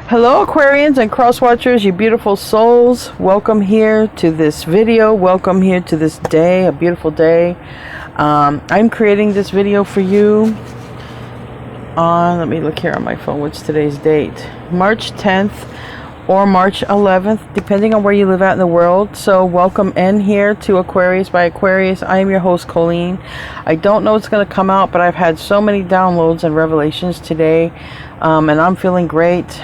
Hello Aquarians and cross watchers, you beautiful souls. Welcome here to this video. Welcome here to this day, a beautiful day. I'm creating this video for you on, let me look here on my phone, what's today's date? March 10th or March 11th, depending on where you live at in the world. So welcome in here to Aquarius by Aquarius. I am your host, Colleen. I don't know what's going to come out, but I've had so many downloads and revelations today, and I'm feeling great.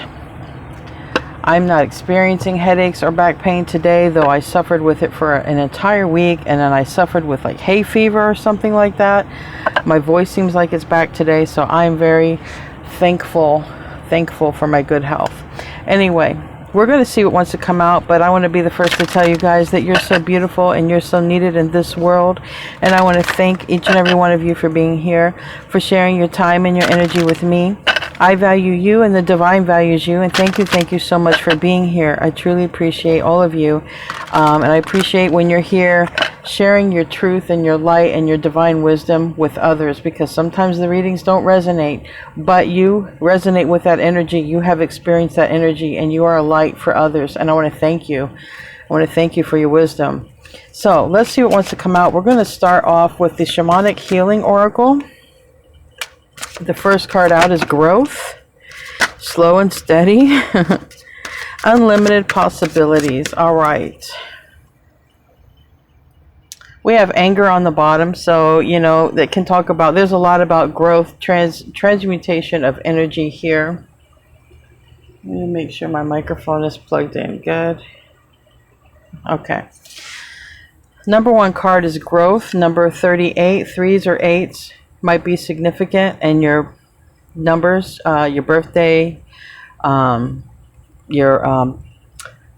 I'm not experiencing headaches or back pain today, though I suffered with it for an entire week, and then I suffered with like hay fever or something like that. My voice seems like it's back today, so I'm very thankful for my good health. Anyway, we're going to see what wants to come out, but I want to be the first to tell you guys that you're so beautiful and you're so needed in this world. And I want to thank each and every one of you for being here, for sharing your time and your energy with me. I value you and the divine values you, and thank you so much for being here. I truly appreciate all of you, and I appreciate when you're here sharing your truth and your light and your divine wisdom with others, because sometimes the readings don't resonate, but you resonate with that energy. You have experienced that energy and you are a light for others, and I want to thank you. I want to thank you for your wisdom. So let's see what wants to come out. We're going to start off with the Shamanic Healing Oracle. The first card out is Growth, Slow and Steady, Unlimited Possibilities. All right. We have Anger on the bottom, so, you know, that can talk about, there's a lot about growth, transmutation of energy here. Let me make sure my microphone is plugged in. Good. Okay. Number one card is Growth, number 38, 3s or 8s. Might be significant, and your numbers, your birthday, your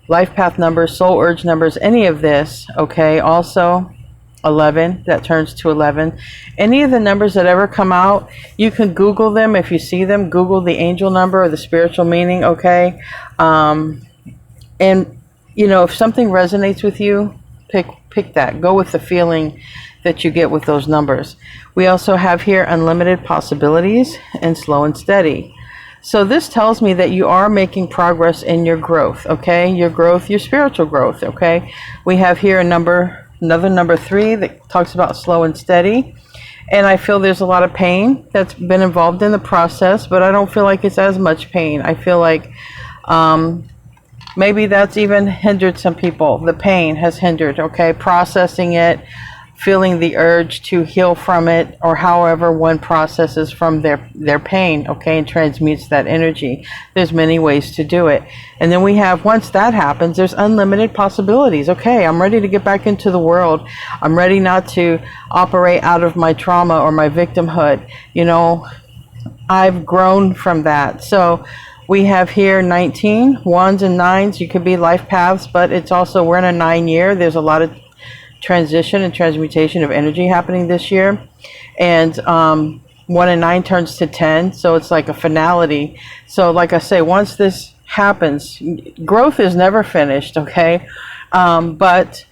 life path numbers, soul urge numbers, any of this, okay? Also 11, that turns to 11. Any of the numbers that ever come out, you can Google them. If you see them, Google the angel number or the spiritual meaning, okay? And you know, if something resonates with you, pick that. Go with the feeling that you get with those numbers. We also have here Unlimited Possibilities and Slow and Steady. So this tells me that you are making progress in your growth, okay? Your growth, your spiritual growth, okay? We have here another number 3 that talks about slow and steady. And I feel there's a lot of pain that's been involved in the process, but I don't feel like it's as much pain. I feel like maybe that's even hindered some people. The pain has hindered, okay? Processing it, feeling the urge to heal from it, or however one processes from their pain, okay, and transmutes that energy. There's many ways to do it. And then we have, once that happens, there's unlimited possibilities. Okay, I'm ready to get back into the world. I'm ready not to operate out of my trauma or my victimhood. You know, I've grown from that. So we have here 19, 1s and 9s. You could be life paths, but it's also, we're in a 9 year. There's a lot of transition and transmutation of energy happening this year, and 1 and 9 turns to 10, so it's like a finality. So like I say, once this happens, growth is never finished, okay? But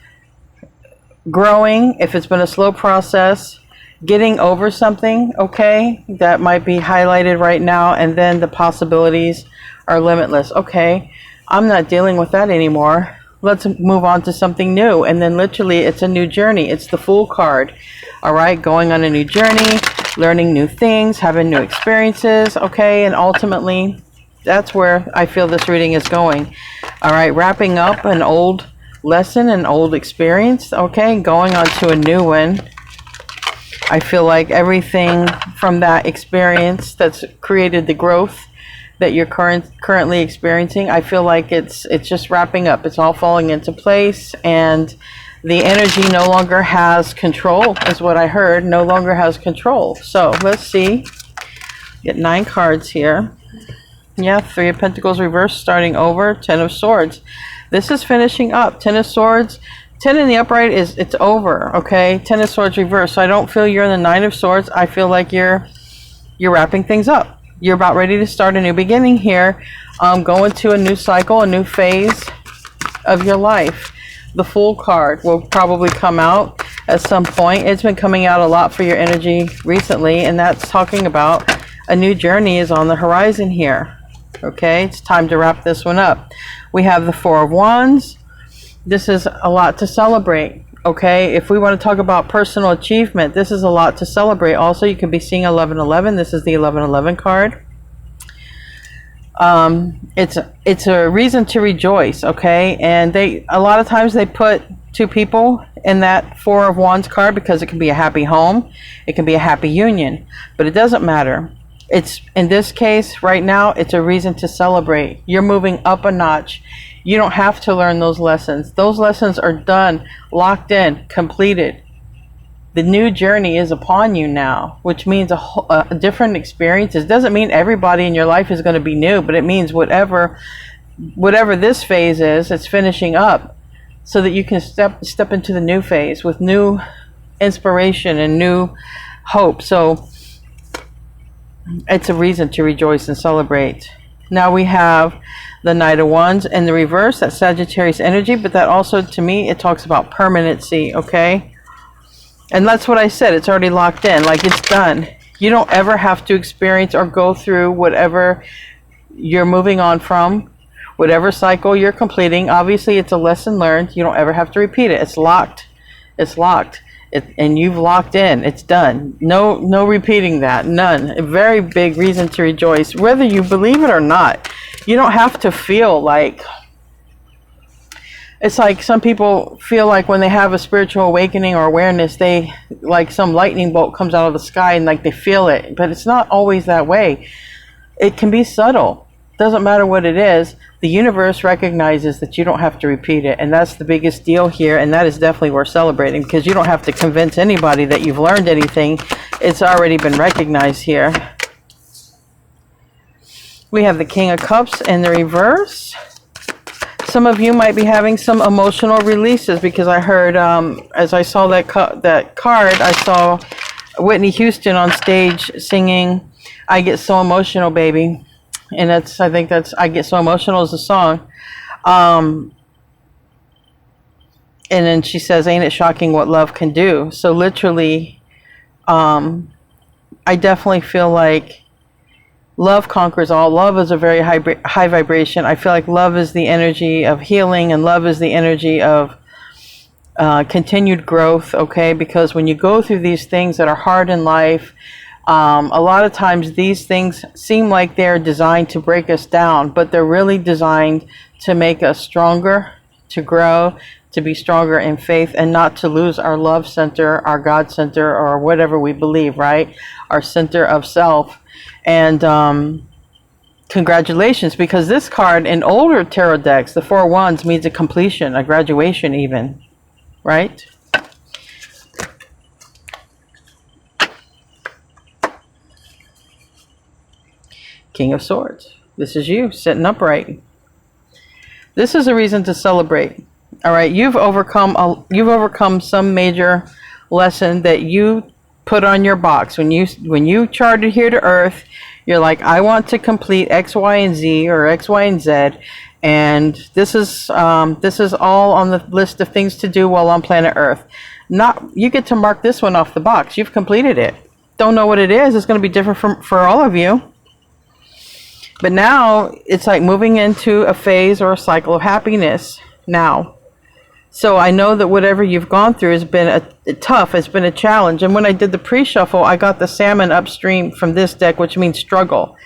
growing, if it's been a slow process, getting over something, okay, that might be highlighted right now, and then the possibilities are limitless. Okay, I'm not dealing with that anymore. Let's move on to something new. And then literally it's a new journey. It's the Fool card. All right, going on a new journey, learning new things, having new experiences, okay? And ultimately, that's where I feel this reading is going. All right, wrapping up an old lesson, an old experience, okay? Going on to a new one. I feel like everything from that experience that's created the growth that you're currently experiencing, I feel like it's just wrapping up. It's all falling into place, and the energy no longer has control, is what I heard. No longer has control. So let's see. Get 9 cards here. Yeah, 3 of Pentacles reversed, starting over. 10 of Swords. This is finishing up. 10 of Swords. 10 in the upright is, it's over, okay? 10 of Swords reversed. So I don't feel you're in the 9 of Swords. I feel like you're wrapping things up. You're about ready to start a new beginning here, going to a new cycle, a new phase of your life. The Fool card will probably come out at some point. It's been coming out a lot for your energy recently, and that's talking about a new journey is on the horizon here. Okay, it's time to wrap this one up. We have the Four of Wands. This is a lot to celebrate. Okay, if we want to talk about personal achievement, this is a lot to celebrate. Also, you can be seeing 1111. This is the 1111 card. It's a reason to rejoice. Okay, and a lot of times they put two people in that Four of Wands card because it can be a happy home, it can be a happy union, but it doesn't matter. It's, in this case right now, it's a reason to celebrate. You're moving up a notch. You don't have to learn those lessons. Those lessons are done, locked in, completed. The new journey is upon you now, which means a different experience. It doesn't mean everybody in your life is going to be new, but it means whatever this phase is, it's finishing up so that you can step into the new phase with new inspiration and new hope. So it's a reason to rejoice and celebrate. Now we have the Knight of Wands in the reverse. That's Sagittarius energy, but that also, to me, it talks about permanency, okay? And that's what I said. It's already locked in, like it's done. You don't ever have to experience or go through whatever you're moving on from, whatever cycle you're completing. Obviously, it's a lesson learned. You don't ever have to repeat it. It's locked. It's locked. And you've locked in. It's done. No repeating that. None. A very big reason to rejoice, whether you believe it or not. You don't have to feel like, it's like some people feel like when they have a spiritual awakening or awareness, they, like some lightning bolt comes out of the sky and like they feel it. But it's not always that way. It can be subtle. Doesn't matter what it is. The universe recognizes that you don't have to repeat it, and that's the biggest deal here, and that is definitely worth celebrating, because you don't have to convince anybody that you've learned anything. It's already been recognized here. We have the King of Cups in the reverse. Some of you might be having some emotional releases, because I heard, as I saw that card, I saw Whitney Houston on stage singing "I Get So Emotional, Baby." And I think that's "I Get So Emotional" is a song. And then she says, "Ain't it shocking what love can do?" So literally, I definitely feel like love conquers all. Love is a very high vibration. I feel like love is the energy of healing, and love is the energy of continued growth, okay? Because when you go through these things that are hard in life, a lot of times these things seem like they're designed to break us down, but they're really designed to make us stronger, to grow, to be stronger in faith, and not to lose our love center, our God center, or whatever we believe, right? Our center of self. And congratulations, because this card in older tarot decks, the Four of Wands, means a completion, a graduation even, right? King of Swords. This is you sitting upright. This is a reason to celebrate. All right, you've overcome some major lesson that you put on your box when you charted here to Earth. You're like, I want to complete X, Y, and Z, or X, Y, and Z, and this is all on the list of things to do while on planet Earth. You get to mark this one off the box. You've completed it. Don't know what it is. It's going to be different for all of you. But now it's like moving into a phase or a cycle of happiness now. So I know that whatever you've gone through has been tough. It's been a challenge. And when I did the pre-shuffle, I got the salmon upstream from this deck, which means struggle.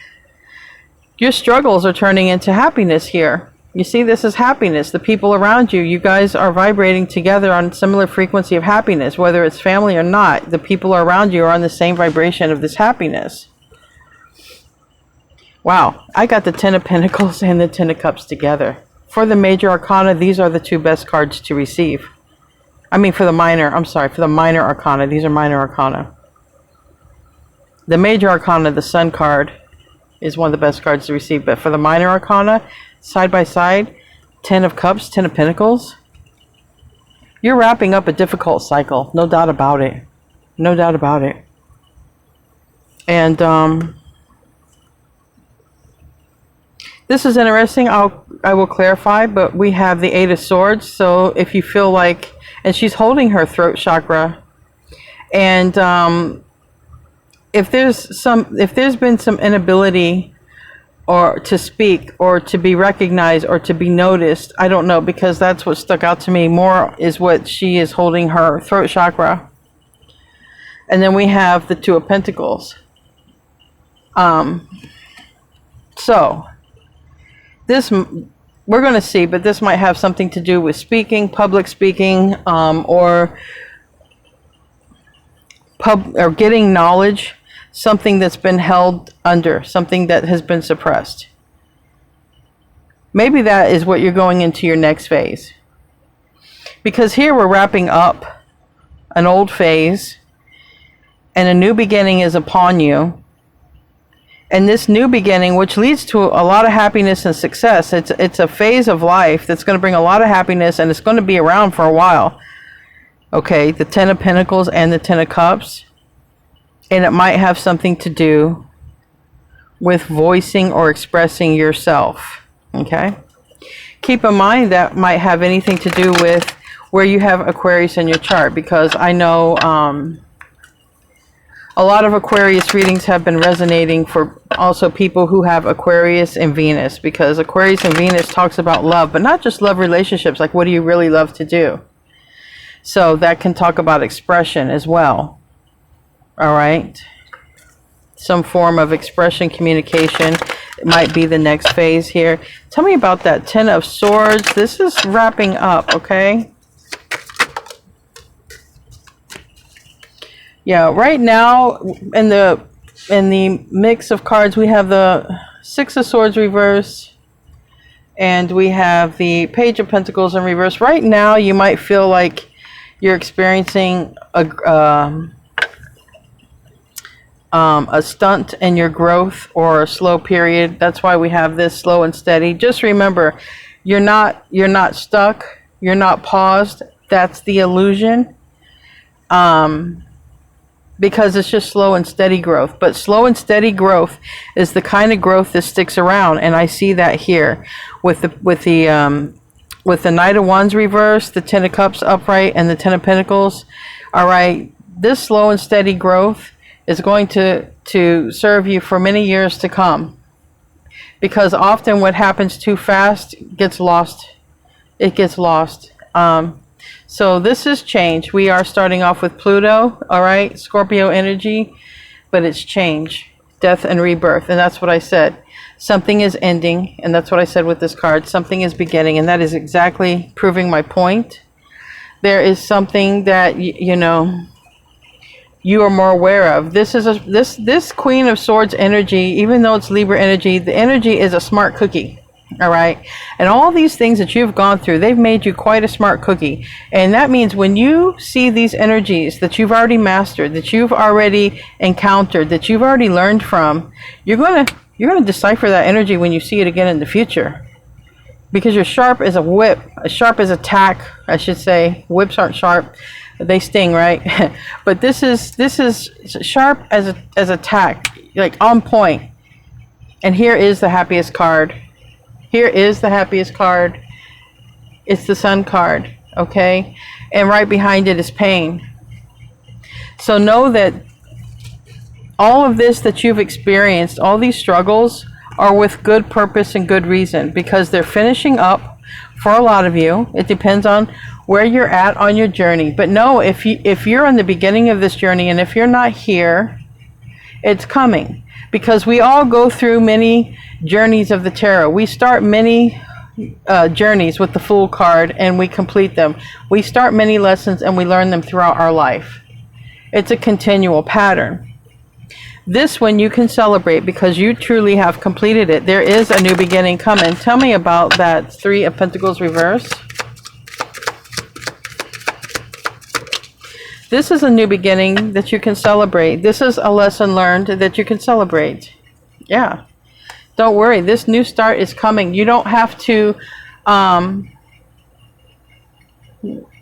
Your struggles are turning into happiness here. You see, this is happiness. The people around you, you guys are vibrating together on similar frequency of happiness, whether it's family or not. The people around you are on the same vibration of this happiness. Wow, I got the Ten of Pentacles and the Ten of Cups together. For the major arcana, these are the two best cards to receive. I mean, for the minor arcana, these are minor arcana. The major arcana, the Sun card, is one of the best cards to receive. But for the minor arcana, side by side, Ten of Cups, Ten of Pentacles, you're wrapping up a difficult cycle. No doubt about it. No doubt about it. And, this is interesting. I will clarify, but we have the Eight of Swords. So if you feel like, and she's holding her throat chakra, and if there's been some inability or to speak or to be recognized or to be noticed. I don't know, because that's what stuck out to me more, is what she is holding her throat chakra. And then we have the Two of Pentacles. So this, we're going to see, but this might have something to do with speaking, public speaking, or getting knowledge, something that's been held under, something that has been suppressed. Maybe that is what you're going into your next phase. Because here we're wrapping up an old phase and a new beginning is upon you. And this new beginning, which leads to a lot of happiness and success, it's a phase of life that's going to bring a lot of happiness, and it's going to be around for a while. Okay, the Ten of Pentacles and the Ten of Cups. And it might have something to do with voicing or expressing yourself. Okay? Keep in mind that might have anything to do with where you have Aquarius in your chart, because I know a lot of Aquarius readings have been resonating for also people who have Aquarius and Venus, because Aquarius and Venus talks about love, but not just love relationships, like what do you really love to do? So that can talk about expression as well. All right. Some form of expression, communication. It might be the next phase here. Tell me about that Ten of Swords. This is wrapping up, okay? Yeah, right now in the mix of cards, we have the Six of Swords reverse, and we have the Page of Pentacles in reverse. Right now, you might feel like you're experiencing a stunt in your growth, or a slow period. That's why we have this slow and steady. Just remember, you're not stuck, you're not paused. That's the illusion. Because it's just slow and steady growth. But slow and steady growth is the kind of growth that sticks around, and I see that here with the Knight of Wands reverse, the Ten of Cups upright, and the Ten of Pentacles. All right, this slow and steady growth is going to serve you for many years to come, because often what happens too fast gets lost. It gets lost. So this is change. We are starting off with Pluto, all right, Scorpio energy, but it's change, death and rebirth. And that's what I said. Something is ending, and that's what I said with this card. Something is beginning, and that is exactly proving my point. There is something that, you know, you are more aware of. This is this Queen of Swords energy, even though it's Libra energy, the energy is a smart cookie. All right. And all these things that you've gone through, they've made you quite a smart cookie. And that means when you see these energies that you've already mastered, that you've already encountered, that you've already learned from, you're going to decipher that energy when you see it again in the future. Because you're sharp as a whip, as sharp as a tack, I should say. Whips aren't sharp. They sting, right? But this is sharp as a tack, like on point. And here is the happiest card. Here is the happiest card. It's the Sun card, okay? And right behind it is pain. So know that all of this that you've experienced, all these struggles, are with good purpose and good reason, because they're finishing up for a lot of you. It depends on where you're at on your journey. But know, if you're on the beginning of this journey, and if you're not here, it's coming. Because we all go through many journeys of the tarot. We start many journeys with the Fool card, and we complete them. We start many lessons, and we learn them throughout our life. It's a continual pattern. This one you can celebrate because you truly have completed it. There is a new beginning coming. Tell me about that Three of Pentacles reverse. This is a new beginning that you can celebrate. This is a lesson learned that you can celebrate. Yeah. Don't worry. This new start is coming. You don't have to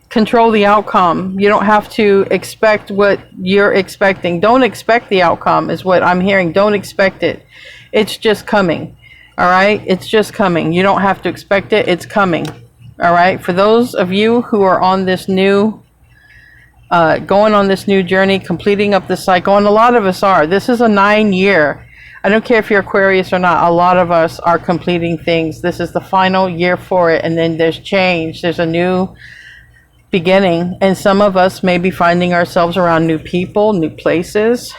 control the outcome. You don't have to expect what you're expecting. Don't expect the outcome is what I'm hearing. Don't expect it. It's just coming. All right? It's just coming. You don't have to expect it. It's coming. All right? For those of you who are on this new going on this new journey, completing up the cycle, and a lot of us are. This is a 9-year I don't care if you're Aquarius or not. A lot of us are completing things. This is the final year for it. And then there's change. There's a new beginning. And some of us may be finding ourselves around new people, new places,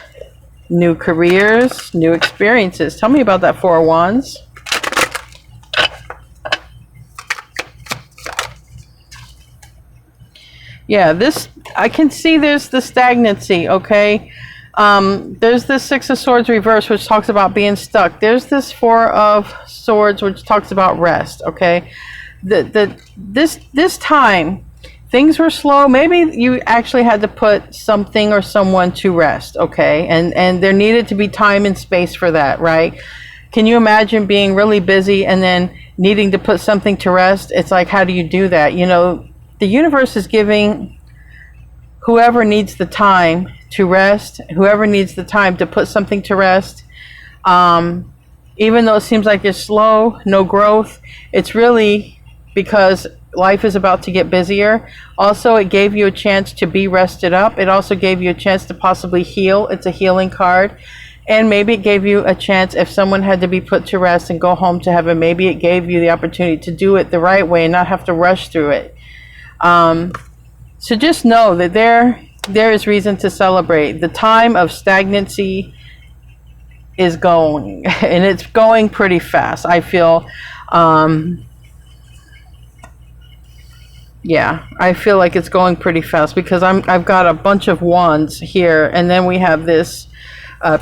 new careers, new experiences. Tell me about that Four of Wands. Yeah, this, I can see there's the stagnancy, okay? There's this Six of Swords reverse, which talks about being stuck. There's this Four of Swords, which talks about rest, okay? This time, things were slow. Maybe you actually had to put something or someone to rest, okay? And there needed to be time and space for that, right? Can you imagine being really busy and then needing to put something to rest? It's like, how do you do that? You know, the universe is giving whoever needs the time to rest, whoever needs the time to put something to rest, even though it seems like it's slow, no growth, it's really because life is about to get busier. Also, it gave you a chance to be rested up. It also gave you a chance to possibly heal. It's a healing card. And maybe it gave you a chance, if someone had to be put to rest and go home to heaven, maybe it gave you the opportunity to do it the right way and not have to rush through it. So just know that there is reason to celebrate. The time of stagnancy is going, and it's going pretty fast. I feel, yeah, I feel like it's going pretty fast because I've got a bunch of wands here, and then we have this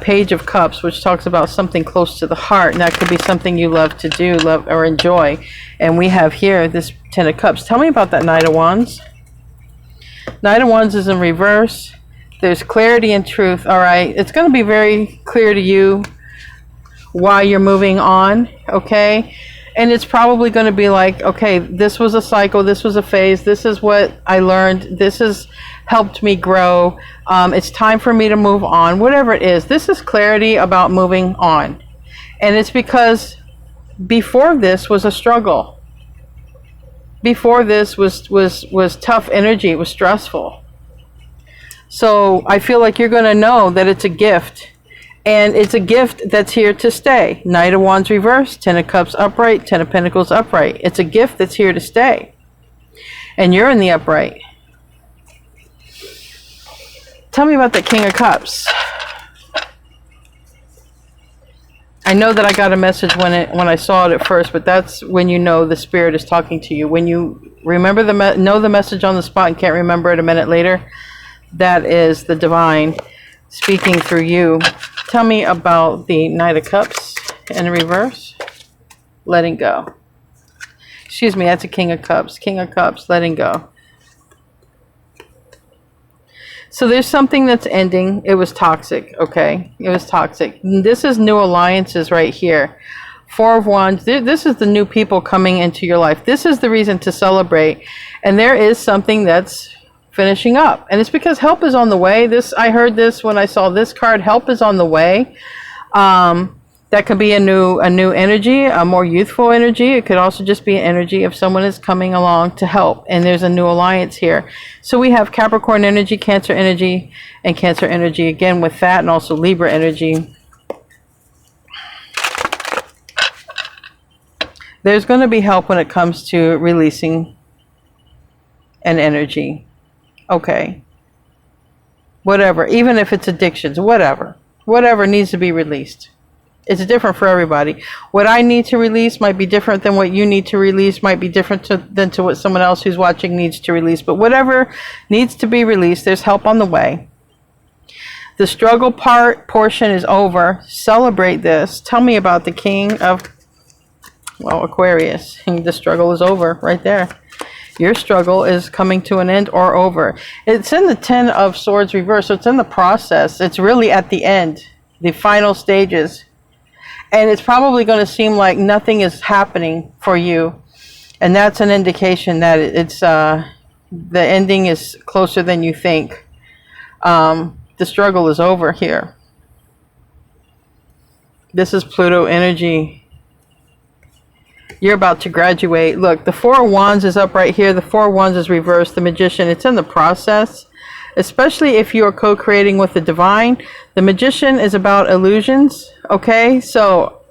Page of Cups, which talks about something close to the heart, and that could be something you love to do, love or enjoy. And we have here this Ten of Cups. Tell me about that Knight of Wands. Knight of Wands is in reverse. There's clarity and truth. All right, it's going to be very clear to you why you're moving on, okay? And it's probably going to be like, okay, this was a cycle, this was a phase, this is what I learned, this has helped me grow, it's time for me to move on, whatever it is. This is clarity about moving on. And it's because before this was a struggle. Before this was tough energy, it was stressful. So I feel like you're going to know that it's a gift. And it's a gift that's here to stay. Knight of Wands reverse, Ten of Cups upright, Ten of Pentacles upright. It's a gift that's here to stay. And you're in the upright. Tell me about the King of Cups. I know that I got a message when I saw it at first, but that's when you know the Spirit is talking to you. When you remember know the message on the spot and can't remember it a minute later, that is the Divine speaking through you. Tell me about the Knight of Cups in reverse. Letting go. Excuse me, that's a King of Cups. King of Cups, letting go. So there's something that's ending. It was toxic, okay? It was toxic. This is new alliances right here. Four of Wands. This is the new people coming into your life. This is the reason to celebrate. And there is something that's finishing up. And it's because help is on the way. I heard this when I saw this card. Help is on the way. That could be a new energy, a more youthful energy. It could also just be an energy if someone is coming along to help. And there's a new alliance here. So we have Capricorn energy, Cancer energy, and Cancer energy again with that, and also Libra energy. There's going to be help when it comes to releasing an energy. Okay. Whatever. Even if it's addictions, whatever. Whatever needs to be released. It's different for everybody. What I need to release might be different than what you need to release, might be different than what someone else who's watching needs to release. But whatever needs to be released, there's help on the way. The struggle portion is over. Celebrate this. Tell me about the King of, well, Aquarius. The struggle is over right there. Your struggle is coming to an end or over. It's in the Ten of Swords reverse, so it's in the process. It's really at the end, the final stages. And it's probably going to seem like nothing is happening for you. And that's an indication that it's the ending is closer than you think. The struggle is over here. This is Pluto energy. You're about to graduate. Look, the Four of Wands is up right here. The Four of Wands is reversed. The Magician, it's in the process. especially if you are co-creating with the divine. The Magician is about illusions, okay? So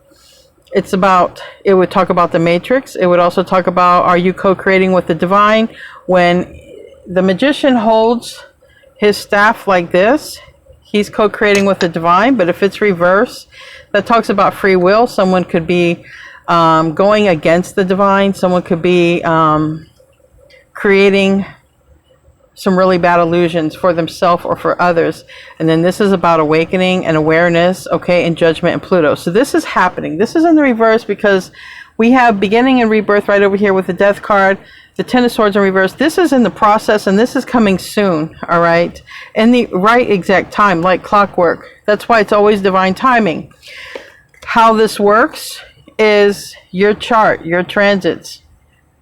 it's about, it would talk about the Matrix. It would also talk about, are you co-creating with the divine? When the Magician holds his staff like this, he's co-creating with the divine. But if it's reverse, that talks about free will. Someone could be going against the divine. Someone could be creating some really bad illusions for themselves or for others. And then this is about awakening and awareness, okay, and judgment and Pluto. So this is happening. This is in the reverse because we have beginning and rebirth right over here with the Death card, the Ten of Swords in reverse. This is in the process, and this is coming soon, all right, in the right exact time, like clockwork. That's why it's always divine timing. How this works is your chart, your transits,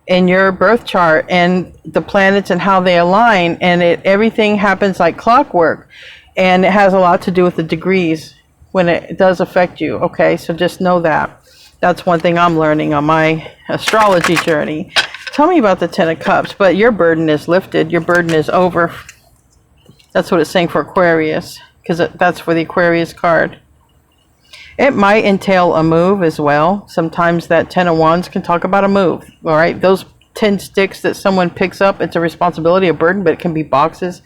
in your birth chart, and the planets and how they align, and everything happens like clockwork, and it has a lot to do with the degrees when it does affect you, okay? So just know that. That's one thing I'm learning on my astrology journey. Tell me about the Ten of Cups. But your burden is lifted. Your burden is over. That's what it's saying for Aquarius, because that's for the Aquarius card. It might entail a move as well. Sometimes that Ten of Wands can talk about a move. All right, those 10 sticks that someone picks up, it's a responsibility, a burden, but it can be boxes.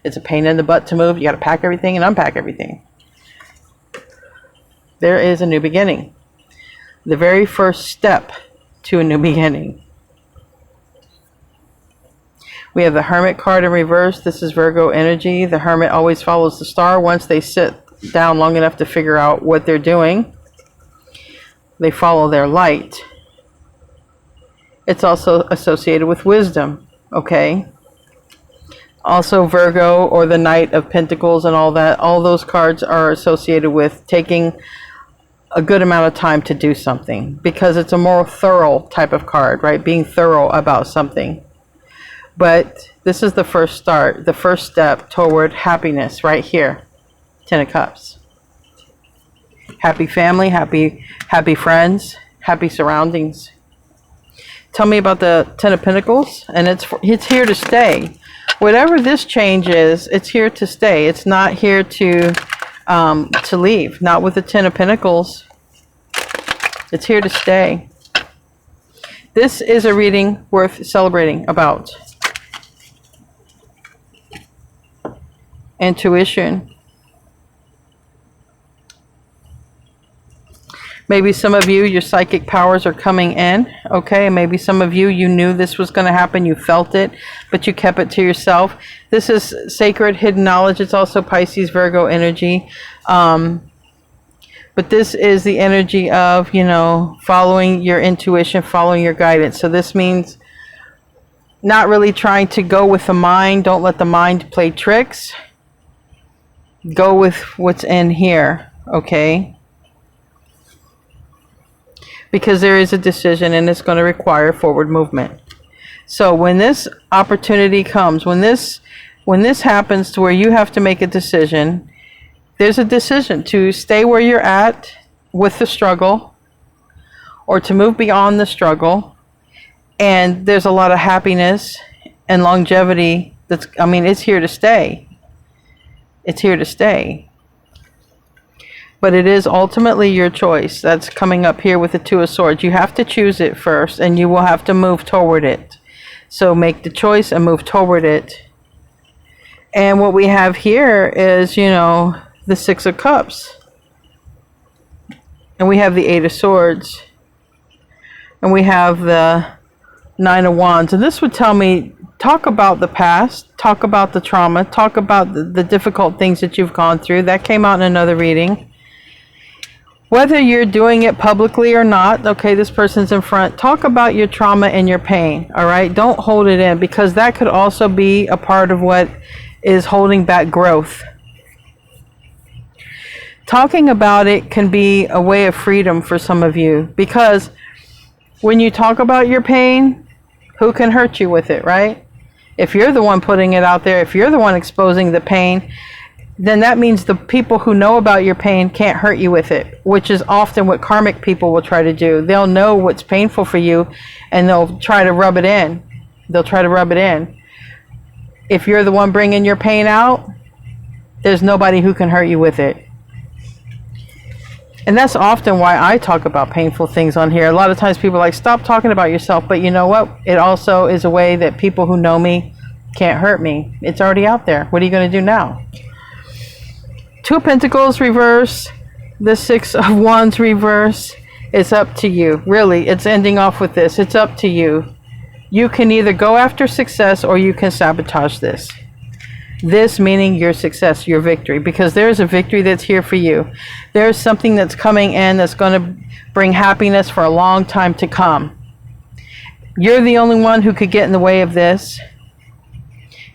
It's a pain in the butt to move. You got to pack everything and unpack everything. There is a new beginning. The very first step to a new beginning. We have the Hermit card in reverse. This is Virgo energy. The Hermit always follows the star. Once they sit down long enough to figure out what they're doing, they follow their light. It's also associated with wisdom, okay? Also Virgo, or the Knight of Pentacles and all that, all those cards are associated with taking a good amount of time to do something, because it's a more thorough type of card, right? Being thorough about something. But this is the first start, the first step toward happiness right here. Ten of Cups. Happy family, happy friends, happy surroundings. Tell me about the Ten of Pentacles, and it's here to stay. Whatever this change is, it's here to stay. It's not here to leave. Not with the Ten of Pentacles. It's here to stay. This is a reading worth celebrating about. Intuition. Maybe some of you, your psychic powers are coming in, okay? Maybe some of you, you knew this was going to happen, you felt it, but you kept it to yourself. This is sacred, hidden knowledge. It's also Pisces, Virgo energy. But this is the energy of, you know, following your intuition, following your guidance. So this means not really trying to go with the mind. Don't let the mind play tricks. Go with what's in here, okay? Because there is a decision, and it's going to require forward movement. So when this opportunity comes, when this happens to where you have to make a decision, there's a decision to stay where you're at with the struggle, or to move beyond the struggle. And there's a lot of happiness and longevity that's, I mean, it's here to stay. It's here to stay. But it is ultimately your choice. That's coming up here with the Two of Swords. You have to choose it first, and you will have to move toward it. So make the choice and move toward it. And what we have here is, you know, the Six of Cups. And we have the Eight of Swords. And we have the Nine of Wands. And this would tell me, talk about the past, talk about the trauma, talk about the difficult things that you've gone through. That came out in another reading. Whether you're doing it publicly or not, okay, this person's in front, talk about your trauma and your pain, all right? Don't hold it in, because that could also be a part of what is holding back growth. Talking about it can be a way of freedom for some of you, because when you talk about your pain, who can hurt you with it, right? If you're the one putting it out there, if you're the one exposing the pain, then that means the people who know about your pain can't hurt you with it, which is often what karmic people will try to do. They'll know what's painful for you, and they'll try to rub it in. They'll try to rub it in. if you're the one bringing your pain out, there's nobody who can hurt you with it. And that's often why I talk about painful things on here. A lot of times people are like, stop talking about yourself. But you know what? It also is a way that people who know me can't hurt me. It's already out there. What are you going to do now? Two of Pentacles reverse. The Six of Wands reverse. It's up to you. Really, it's ending off with this. It's up to you. You can either go after success or you can sabotage this. This meaning your success, your victory, because there's a victory that's here for you. There's something that's coming in that's going to bring happiness for a long time to come. You're the only one who could get in the way of this.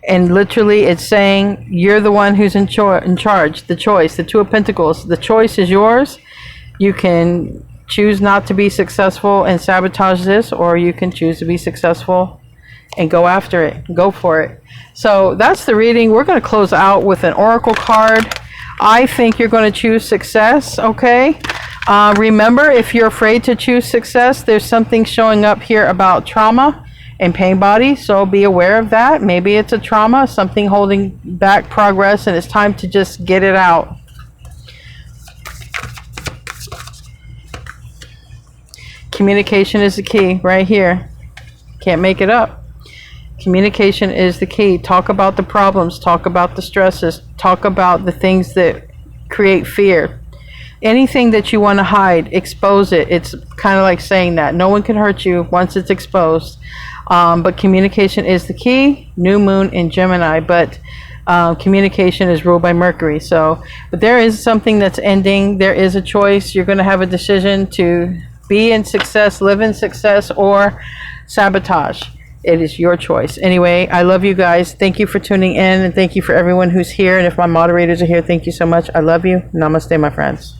And literally it's saying you're the one who's in charge. The choice, the Two of Pentacles, the choice is yours. You can choose not to be successful and sabotage this, or you can choose to be successful and go after it, go for it. So that's the reading. We're going to close out with an oracle card. I think you're going to choose success, okay? Remember, if you're afraid to choose success, there's something showing up here about trauma and pain body, so be aware of that. Maybe it's a trauma, something holding back progress, and it's time to just get it out. Communication is the key right here. Can't make it up. Communication is the key. Talk about the problems. Talk about the stresses. Talk about the things that create fear. Anything that you want to hide, expose it. It's kind of like saying that. No one can hurt you once it's exposed. But communication is the key. New moon in Gemini. But communication is ruled by Mercury. But there is something that's ending. There is a choice. You're going to have a decision to be in success, live in success, or sabotage. It is your choice. Anyway, I love you guys. Thank you for tuning in, and thank you for everyone who's here. And if my moderators are here, thank you so much. I love you. Namaste, my friends.